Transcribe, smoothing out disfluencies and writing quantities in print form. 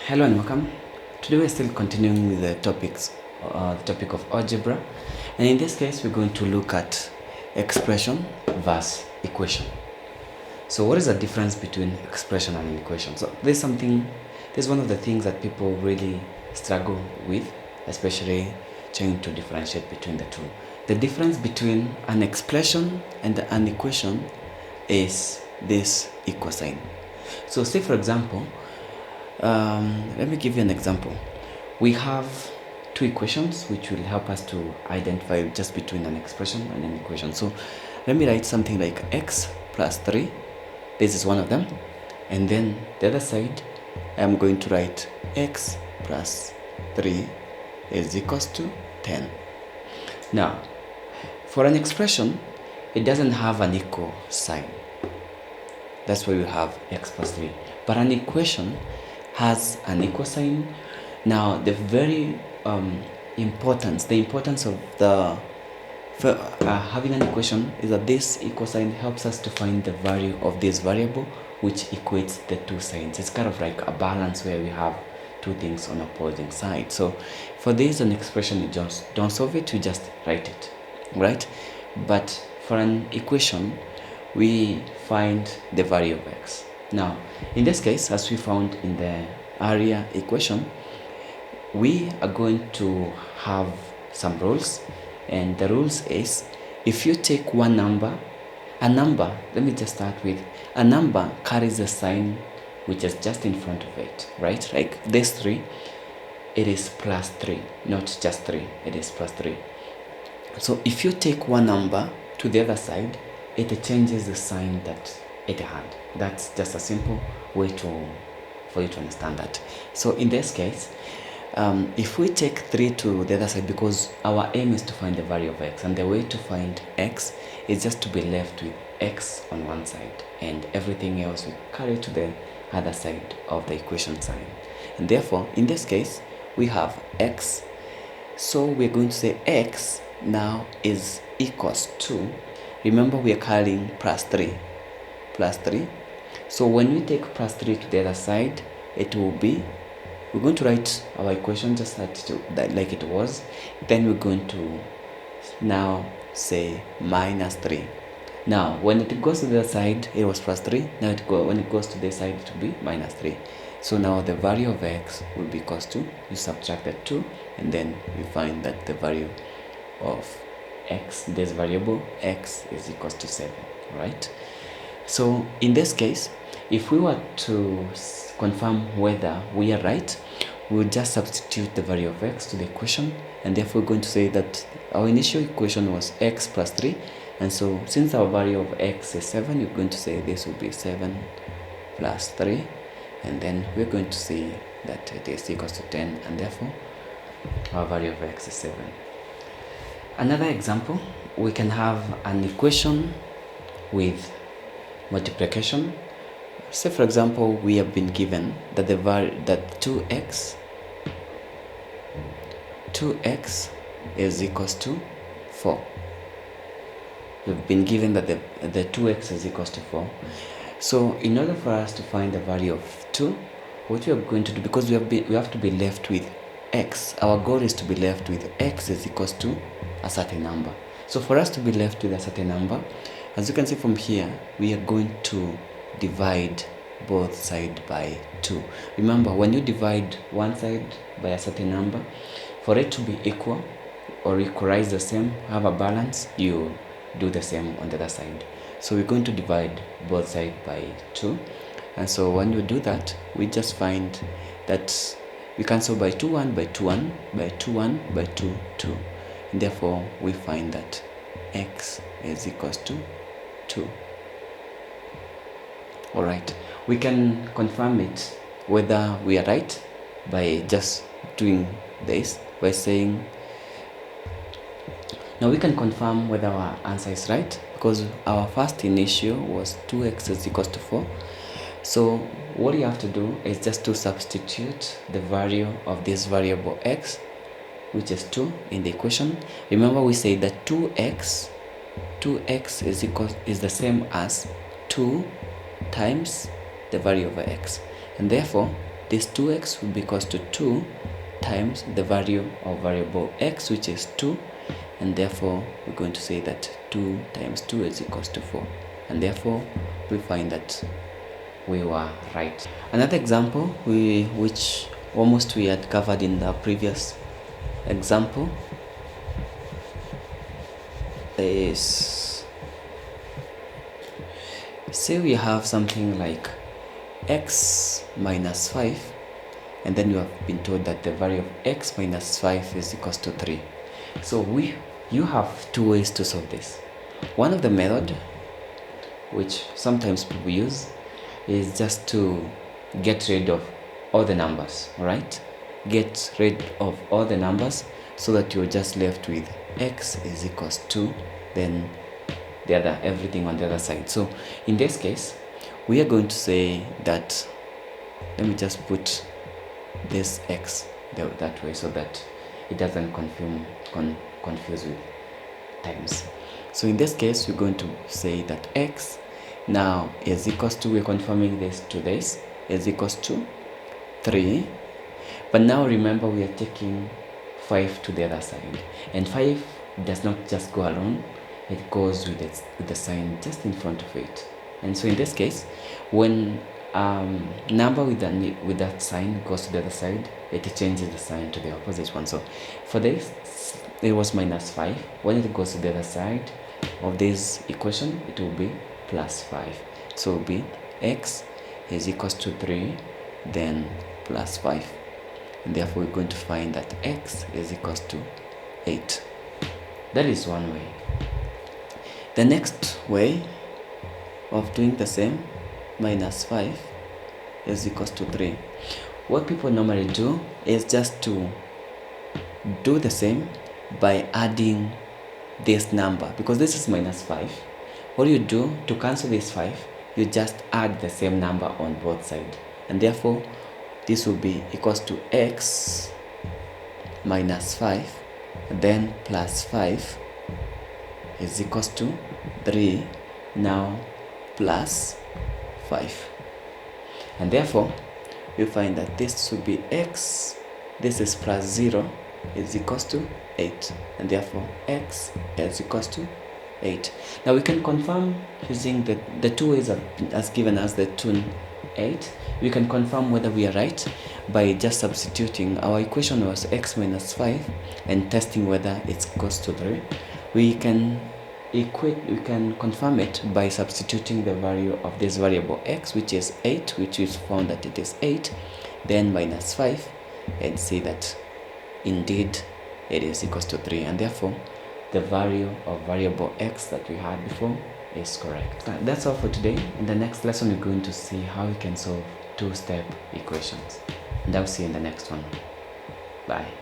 Hello and welcome. Today we're still continuing with the topic of algebra, and in this case we're going to look at expression versus equation. So what is the difference between expression and an equation? So this is one of the things that people really struggle with, especially trying to differentiate between the two. The difference between an expression and an equation is this equal sign. So say for example, let me give you an example. We have two equations which will help us to identify just between an expression and an equation. So let me write something like x plus 3. This is one of them. And then the other side, I'm going to write x plus 3 is equals to 10. Now, for an expression, it doesn't have an equal sign. That's why we have x plus 3. But an equation has an equal sign. Now, the importance of having an equation is that this equal sign helps us to find the value of this variable, which equates the two signs. It's kind of like a balance where we have two things on opposing sides. So for this an expression, you just don't solve it, you just write it, right? But for an equation, we find the value of x. Now, in this case, as we found in the area equation, we are going to have some rules, and the rules is if you take one number, let me just start with, a number carries a sign which is just in front of it, right? Like this 3, it is plus 3, not just 3, it is plus 3. So if you take one number to the other side, it changes the sign that it had. That's just a simple way for you to understand that. So in this case, if we take 3 to the other side, because our aim is to find the value of x, and the way to find x is just to be left with x on one side, and everything else we carry to the other side of the equation sign. And therefore, in this case, we have x. So we're going to say x now is equals to, remember we are carrying plus 3. So when we take plus 3 to the other side, it will be, we're going to write our equation just like it was. Then we're going to now say minus 3. Now, when it goes to the other side, it was plus 3. Now, when it goes to the side, it will be minus 3. So now the value of x will be equals to, you subtract the 2, and then you find that the value of x, this variable x, is equals to 7, right? So in this case, if we were to confirm whether we are right, we would just substitute the value of x to the equation, and therefore we're going to say that our initial equation was x plus 3, and so since our value of x is 7, we're going to say this will be 7 plus 3, and then we're going to see that it is equals to 10, and therefore our value of x is 7. Another example, we can have an equation with multiplication. Say for example, we have been given that that 2x is equals to 4. We've been given that the 2x is equals to 4. So in order for us to find the value of 2, what we are going to do, because we have to be left with x, our goal is to be left with x is equals to a certain number. So for us to be left with a certain number, as you can see from here, we are going to divide both sides by 2. Remember, when you divide one side by a certain number, for it to be equal or equalize the same, have a balance, you do the same on the other side. So we're going to divide both sides by 2, and so when you do that, we just find that we cancel by 2 1 by 2 1 by 2 1 by 2 2, and therefore we find that x is equals to 2. All right, we can confirm it whether we are right by just doing this, by saying, now we can confirm whether our answer is right because our first initial was 2x is equals to 4. So what you have to do is just to substitute the value of this variable x, which is 2, in the equation. Remember, we say that 2x is the same as 2 times the value of x, and therefore this 2x will be equals to 2 times the value of variable x, which is 2, and therefore we're going to say that 2 times 2 is equals to 4, and therefore we find that we were right. Another example which almost we had covered in the previous example is, say we have something like x minus 5, and then you have been told that the value of x minus 5 is equals to 3. So you have two ways to solve this. One of the method which sometimes people use is just to get rid of all the numbers, right? Get rid of all the numbers so that you're just left with x is equals to then the other, everything on the other side. So in this case, we are going to say that, let me just put this x that way so that it doesn't confuse with times. So in this case, we're going to say that x now is equals to, we're confirming this to this, is equals to 3. But now remember, we are taking 5 to the other side, and 5 does not just go alone, it goes with the sign just in front of it. And so in this case, when number with that sign goes to the other side, it changes the sign to the opposite one. So for this, it was minus 5. When it goes to the other side of this equation, it will be plus 5. So it will be x is equals to 3, then plus 5. And therefore we're going to find that x is equals to 8. That is one way. The next way of doing the same, minus 5 is equals to 3. What people normally do is just to do the same by adding this number, because this is minus 5. What you do to cancel this 5, you just add the same number on both sides, and therefore this will be equals to x minus 5, then plus 5 is equals to 3, now plus 5. And therefore you find that this will be x, this is plus 0, is equals to 8, and therefore x is equals to 8. Now we can confirm using the two ways as given us, the 2 and 8. We can confirm whether we are right by just substituting. Our equation was x minus 5 and testing whether it goes to 3. We can confirm it by substituting the value of this variable x, which is 8, which is found that it is 8, then minus 5, and see that indeed it is equals to 3, and therefore the value of variable x that we had before is correct. That's all for today. In the next lesson, we're going to see how we can solve two-step equations, and I'll see you in the next one. Bye.